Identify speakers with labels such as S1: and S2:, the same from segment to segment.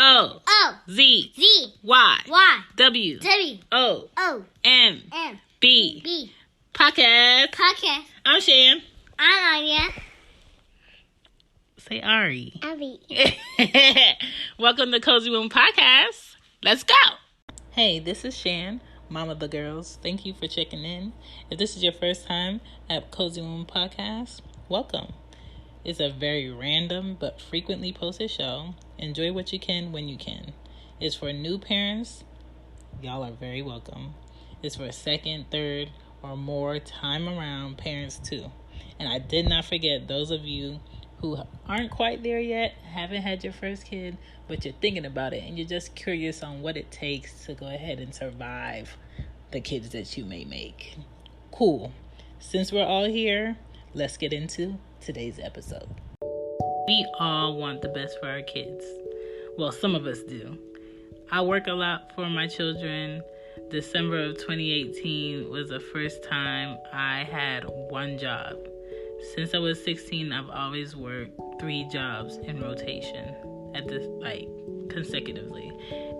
S1: O Z Y W O M B Podcast. I'm Shan.
S2: I'm Aria.
S1: Say Ari.
S2: Ari.
S1: Welcome to Cozy Womb Podcast. Let's go. Hey, this is Shan, mom of the girls. Thank you for checking in. If this is your first time at Cozy Womb Podcast, welcome. It's a very random but frequently posted show. Enjoy what you can when you can. It's for new parents. Y'all are very welcome. It's for second, third, or more time around parents too. And I did not forget those of you who aren't quite there yet, haven't had your first kid, but you're thinking about it and you're just curious on what it takes to go ahead and survive the kids that you may make. Cool. Since we're all here, let's get into today's episode. We all want the best for our kids. Well, some of us do. I work a lot for my children. December of 2018 was the first time I had one job. Since I was 16, I've always worked 3 jobs in rotation consecutively.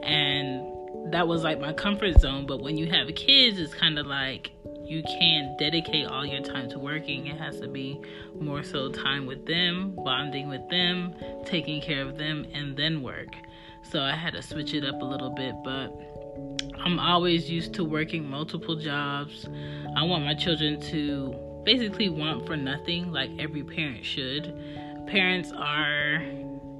S1: And that was like my comfort zone. But when you have kids, it's kind of like you can't dedicate all your time to working. It has to be more so time with them, bonding with them, taking care of them, and then work. So I had to switch it up a little bit, but I'm always used to working multiple jobs. I want my children to basically want for nothing, like every parent should. Parents are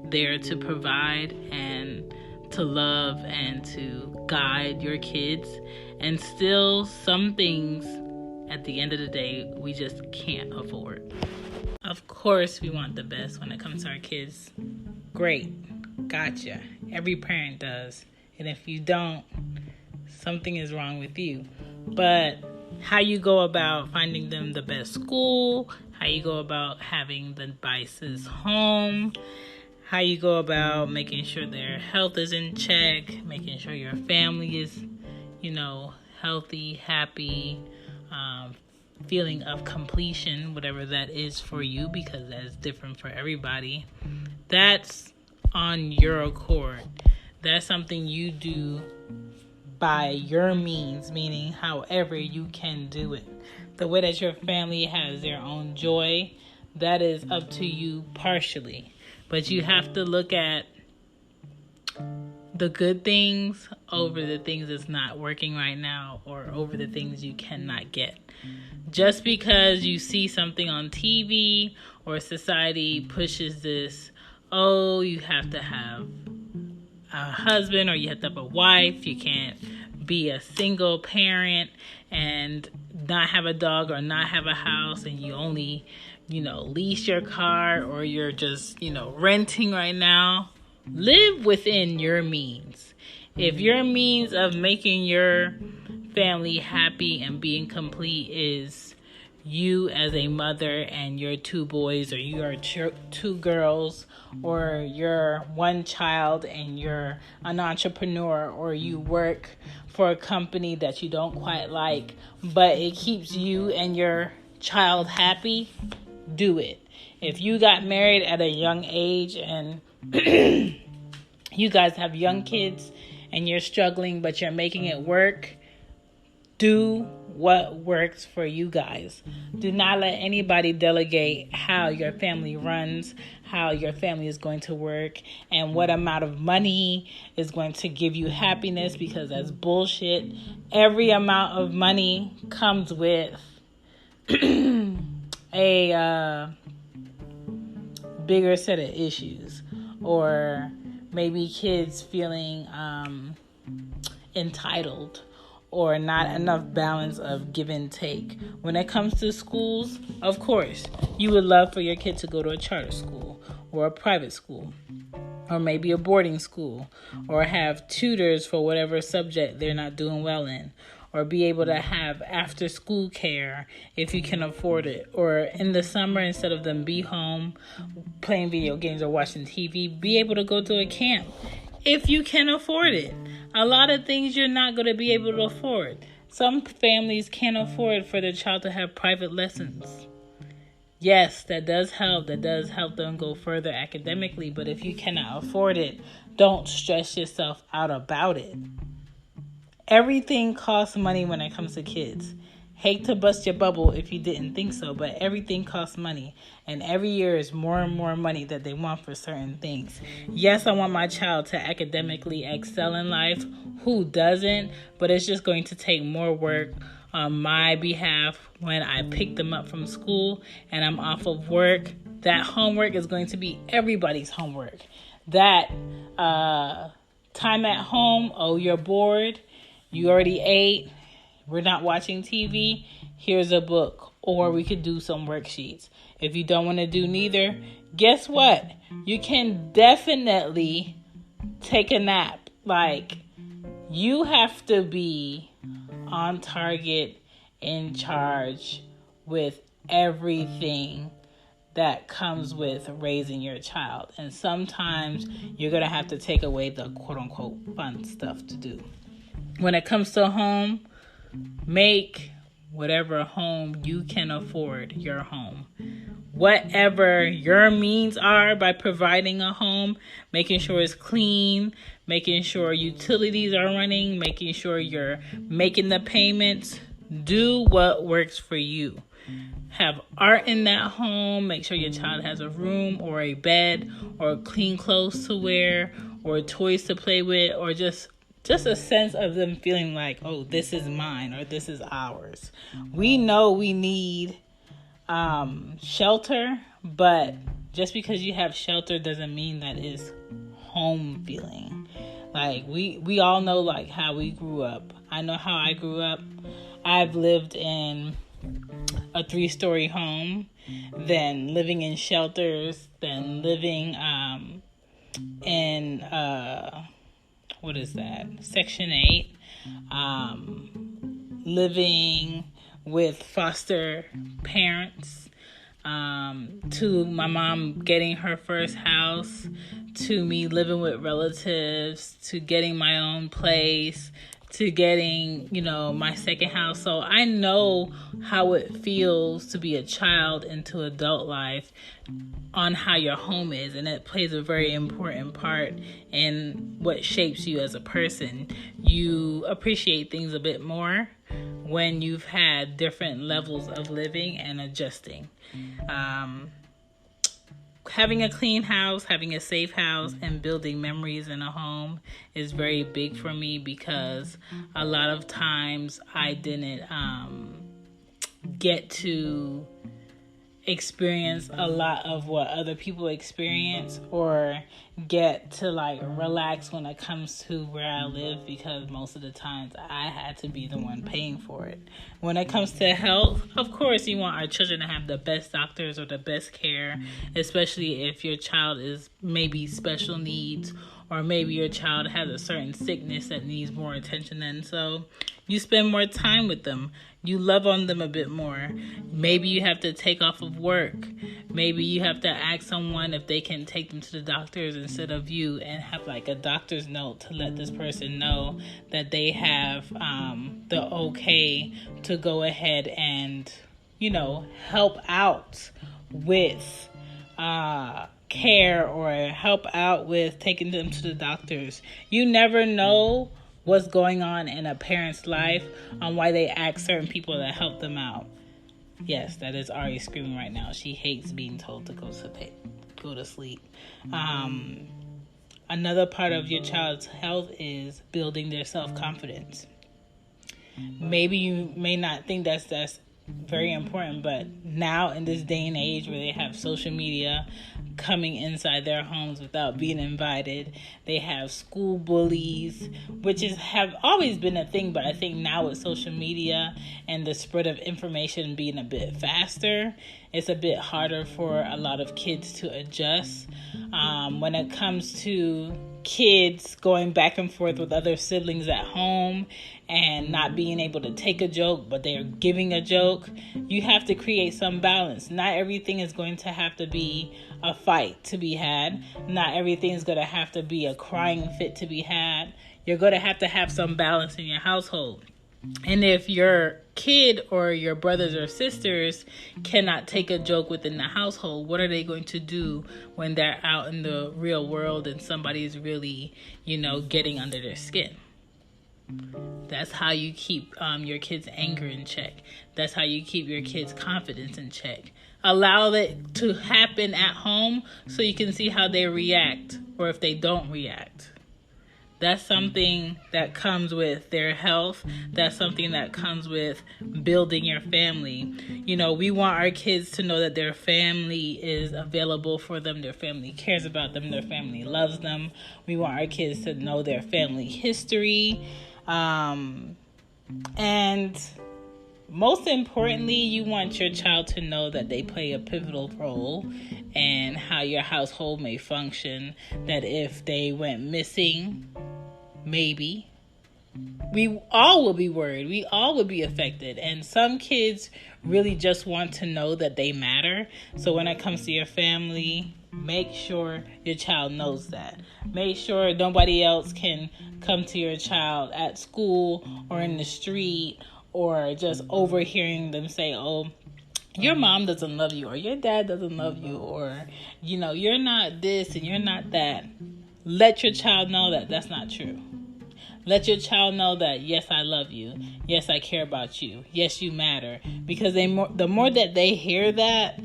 S1: there to provide and to love and to guide your kids. And still, some things at the end of the day, we just can't afford. Of course, we want the best when it comes to our kids. Great. Gotcha. Every parent does. And if you don't, something is wrong with you. But how you go about finding them the best school, how you go about having the nicest home, how you go about making sure their health is in check, making sure your family is, healthy, happy, feeling of completion, whatever that is for you, because that's different for everybody. That's on your accord. That's something you do by your means, meaning however you can do it. The way that your family has their own joy, that is up to you partially. But you have to look at the good things over the things that's not working right now, or over the things you cannot get. Just because you see something on TV or society pushes this, you have to have a husband or you have to have a wife, you can't be a single parent and not have a dog or not have a house, and you only, lease your car, or you're just, renting right now. Live within your means. If your means of making your family happy and being complete is you as a mother and your 2 boys, or your 2 girls, or your 1 child and you're an entrepreneur, or you work for a company that you don't quite like, but it keeps you and your child happy, do it. If you got married at a young age and you guys have young kids and you're struggling, but you're making it work, do what works for you guys. Do not let anybody delegate how your family runs, how your family is going to work, and what amount of money is going to give you happiness, because that's bullshit. Every amount of money comes with a bigger set of issues, or maybe kids feeling entitled, or not enough balance of give and take. When it comes to schools, of course, you would love for your kid to go to a charter school or a private school, or maybe a boarding school, or have tutors for whatever subject they're not doing well in, or be able to have after school care if you can afford it, or in the summer, instead of them be home playing video games or watching TV, be able to go to a camp if you can afford it. A lot of things you're not going to be able to afford. Some families can't afford for their child to have private lessons. Yes, that does help. That does help them go further academically. But if you cannot afford it, don't stress yourself out about it. Everything costs money when it comes to kids. Hate to bust your bubble if you didn't think so, but everything costs money. And every year is more and more money that they want for certain things. Yes, I want my child to academically excel in life. Who doesn't? But it's just going to take more work on my behalf when I pick them up from school and I'm off of work. That homework is going to be everybody's homework. That time at home, oh, you're bored. You already ate. We're not watching TV. Here's a book. Or we could do some worksheets. If you don't want to do neither, guess what? You can definitely take a nap. Like, you have to be on target, in charge with everything that comes with raising your child. And sometimes you're going to have to take away the quote-unquote fun stuff to do. When it comes to home, make whatever home you can afford your home. Whatever your means are by providing a home, making sure it's clean, making sure utilities are running, making sure you're making the payments. Do what works for you. Have art in that home. Make sure your child has a room or a bed or clean clothes to wear or toys to play with, or just a sense of them feeling like, oh, this is mine or this is ours. We know we need shelter, but just because you have shelter doesn't mean that it's home feeling. Like, we all know, like, how we grew up. I know how I grew up. I've lived in a 3-story home, then living in shelters, then living in Section 8, living with foster parents, to my mom getting her first house, to me living with relatives, to getting my own place, to getting, my second house. So I know how it feels to be a child into adult life on how your home is. And it plays a very important part in what shapes you as a person. You appreciate things a bit more when you've had different levels of living and adjusting. Having a clean house, having a safe house, and building memories in a home is very big for me, because a lot of times I didn't get to experience a lot of what other people experience, or get to relax when it comes to where I live, because most of the times I had to be the one paying for it. When it comes to health, of course you want our children to have the best doctors or the best care, especially if your child is maybe special needs, or maybe your child has a certain sickness that needs more attention. And so you spend more time with them. You love on them a bit more. Maybe you have to take off of work. Maybe you have to ask someone if they can take them to the doctors instead of you, and have a doctor's note to let this person know that they have the okay to go ahead and, help out with care, or help out with taking them to the doctors. You never know what's going on in a parent's life on why they ask certain people to help them out. Yes, that is Ari screaming right now. She hates being told to go to sleep. Another part of your child's health is building their self-confidence. Maybe you may not think that's very important, but now in this day and age where they have social media coming inside their homes without being invited, they have school bullies, which have always been a thing, but I think now with social media and the spread of information being a bit faster, it's a bit harder for a lot of kids to adjust. When it comes to kids going back and forth with other siblings at home and not being able to take a joke, but they're giving a joke, you have to create some balance. Not everything is going to have to be a fight to be had. Not everything is going to have to be a crying fit to be had. You're going to have some balance in your household. And if your kid or your brothers or sisters cannot take a joke within the household, what are they going to do when they're out in the real world and somebody's really, getting under their skin? That's how you keep your kids' anger in check. That's how you keep your kids' confidence in check. Allow it to happen at home so you can see how they react or if they don't react. That's something that comes with their health. That's something that comes with building your family. We want our kids to know that their family is available for them. Their family cares about them. Their family loves them. We want our kids to know their family history. And most importantly, you want your child to know that they play a pivotal role in how your household may function. That if they went missing, maybe, we all will be worried. We all will be affected. And some kids really just want to know that they matter. So when it comes to your family, make sure your child knows that. Make sure nobody else can come to your child at school or in the street or just overhearing them say, oh, your mom doesn't love you, or your dad doesn't love you, or, you're not this and you're not that. Let your child know that that's not true. Let your child know that, yes, I love you. Yes, I care about you. Yes, you matter. Because the more that they hear that,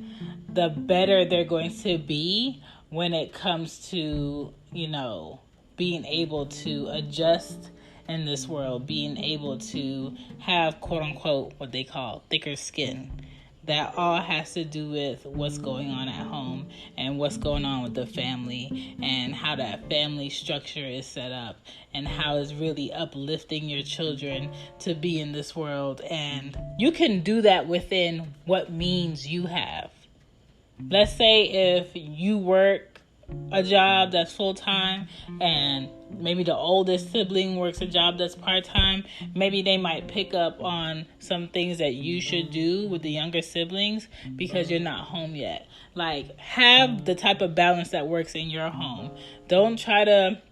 S1: the better they're going to be when it comes to, being able to adjust in this world, being able to have, quote unquote, what they call thicker skin. That all has to do with what's going on at home and what's going on with the family and how that family structure is set up and how it's really uplifting your children to be in this world. And you can do that within what means you have. Let's say if you work a job that's full-time and maybe the oldest sibling works a job that's part-time, maybe they might pick up on some things that you should do with the younger siblings because you're not home yet. Like, have the type of balance that works in your home. Don't try to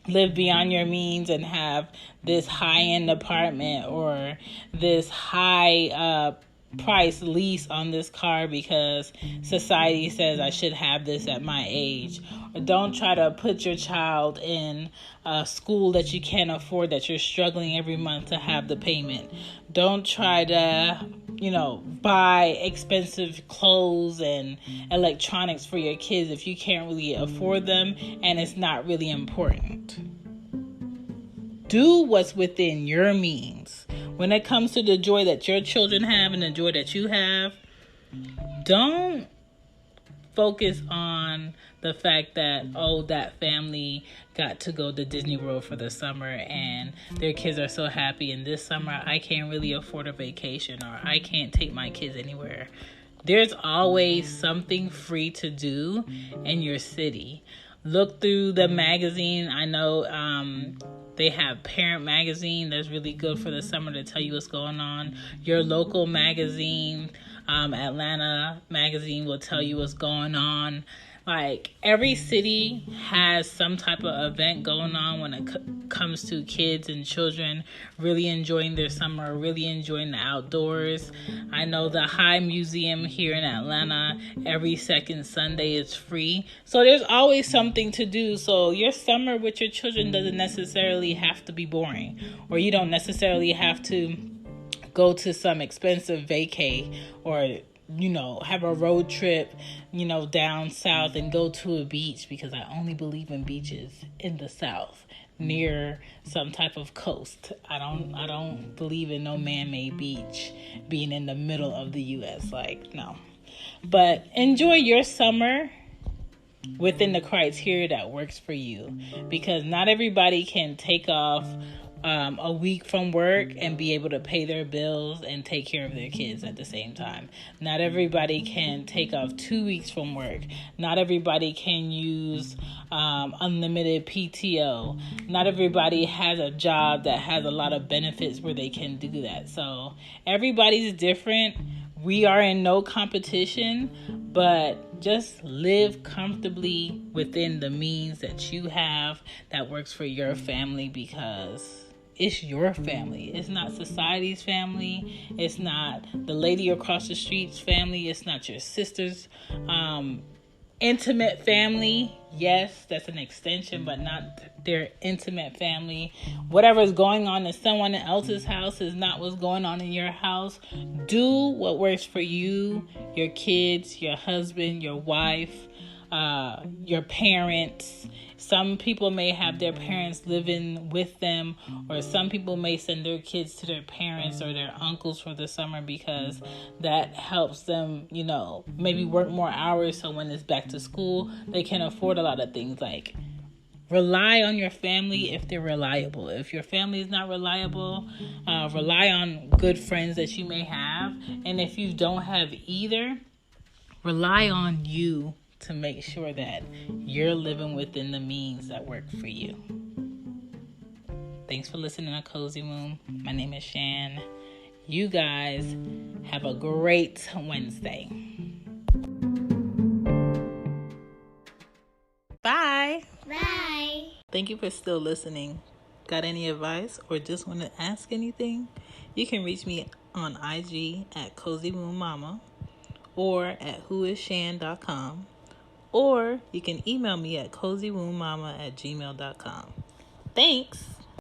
S1: live beyond your means and have this high-end apartment or this high price lease on this car because society says I should have this at my age. Or don't try to put your child in a school that you can't afford, that you're struggling every month to have the payment. Don't try to, buy expensive clothes and electronics for your kids if you can't really afford them and it's not really important. Do what's within your means. When it comes to the joy that your children have and the joy that you have, don't focus on the fact that, that family got to go to Disney World for the summer and their kids are so happy, and this summer I can't really afford a vacation, or I can't take my kids anywhere. There's always something free to do in your city. Look through the magazine. I know they have Parent Magazine that's really good for the summer to tell you what's going on. Your local magazine, Atlanta Magazine, will tell you what's going on. Like, every city has some type of event going on when it comes to kids and children really enjoying their summer, really enjoying the outdoors. I know the High Museum here in Atlanta, every second Sunday is free. So there's always something to do. So your summer with your children doesn't necessarily have to be boring, or you don't necessarily have to go to some expensive vacay or have a road trip, down south and go to a beach, because I only believe in beaches in the South near some type of coast. I don't believe in no man-made beach being in the middle of the U.S. No. But enjoy your summer within the criteria that works for you, because not everybody can take off a week from work and be able to pay their bills and take care of their kids at the same time. Not everybody can take off 2 weeks from work. Not everybody can use unlimited PTO. Not everybody has a job that has a lot of benefits where they can do that. So everybody's different. We are in no competition, but just live comfortably within the means that you have that works for your family, because it's your family. It's not society's family. It's not the lady across the street's family. It's not your sister's intimate family. Yes, that's an extension, but not their intimate family. Whatever's going on in someone else's house is not what's going on in your house. Do what works for you, your kids, your husband, your wife, your parents. Some people may have their parents living with them, or some people may send their kids to their parents or their uncles for the summer because that helps them, maybe work more hours. So when it's back to school, they can afford a lot of things. Like, rely on your family if they're reliable. If your family is not reliable, rely on good friends that you may have. And if you don't have either, rely on you to make sure that you're living within the means that work for you. Thanks for listening to Cozy Womb. My name is Shan. You guys have a great Wednesday. Bye.
S2: Bye.
S1: Thank you for still listening. Got any advice or just want to ask anything? You can reach me on IG at Cozy Womb Mama or at whoisshan.com. Or you can email me at cozywombbmama@gmail.com. Thanks.